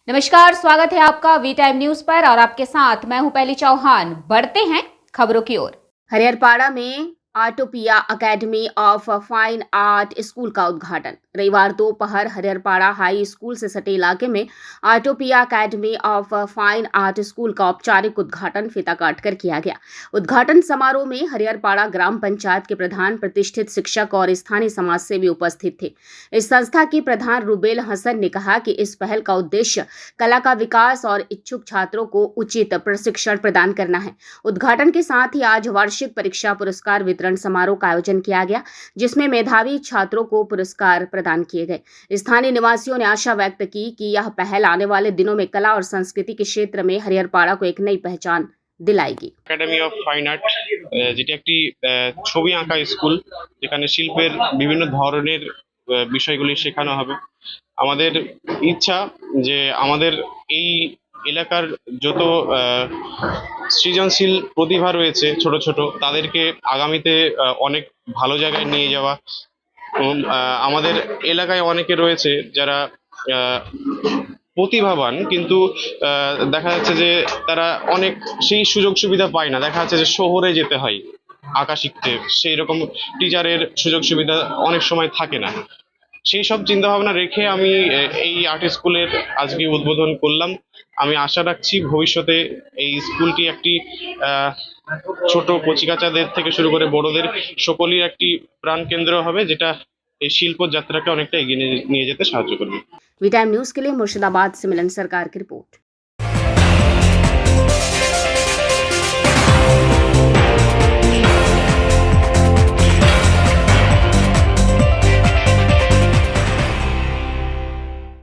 नमस्कार, स्वागत है आपका वी टाइम न्यूज पर और आपके साथ मैं हूं पहली चौहान। बढ़ते हैं खबरों की ओर। हरिहरपाड़ा में Utopia academy of fine art school का उद्घाटन। रविवार दोपहर हरिहरपाड़ा हाई स्कूल से सटे इलाके में Utopia academy of fine art school का औपचारिक उद्घाटन फीता काटकर किया गया। उद्घाटन समारोह में हरिहरपाड़ा ग्राम पंचायत के प्रधान, प्रतिष्ठित शिक्षक और स्थानीय समाज सेवी उपस्थित थे। इस संस्था की प्रधान रुबेल हसन ने कहा कि इस पहल का उद्देश्य कला का विकास और इच्छुक छात्रों को उचित प्रशिक्षण प्रदान करना है। उद्घाटन के साथ ही आज वार्षिक परीक्षा पुरस्कार वितरण समारोह का आयोजन किया गया, जिसमें मेधावी छात्रों को पुरस्कार प्रदान किए गए। स्थानीय निवासियों ने आशा व्यक्त की कि यह पहल आने वाले दिनों में कला और संस्कृति के क्षेत्र में हरिहरपाड़ा को एक नई पहचान দিলাইগি। একাডেমি অফ ফাইন আর্ট যেটি একটি ছবি আঁকা স্কুল, যেখানে শিল্পের বিভিন্ন ধরনের বিষয়গুলি শেখানো হবে। আমাদের ইচ্ছা যে আমাদের এই এলাকার যত সৃজনশীল প্রতিভা রয়েছে ছোট ছোট, তাদেরকে আগামীতে অনেক ভালো জায়গায় নিয়ে যাওয়া। এবং আমাদের এলাকায় অনেকে রয়েছে যারা প্রতিভাবান, কিন্তু দেখা যাচ্ছে যে তারা অনেক সেই সুযোগ সুবিধা পায় না। দেখা যাচ্ছে যে শহরে যেতে হয় আঁকা শিখতে, সেই রকম টিচারের সুযোগ সুবিধা অনেক সময় থাকে না। সেই সব চিন্তা ভাবনা রেখে আমি এই আর্ট স্কুলের আজকে উদ্বোধন করলাম। আমি আশা রাখছি ভবিষ্যতে এই স্কুলটি একটি ছোট কচিকাচাদের থেকে শুরু করে বড়দের সকলের একটি প্রাণকেন্দ্র হবে, যেটা এই শিল্প যাত্রাকে অনেকটা এগিয়ে নিয়ে যেতে সাহায্য করবে। वी टाइम न्यूज के लिए मुर्शिदाबाद से मिलन सरकार की रिपोर्ट।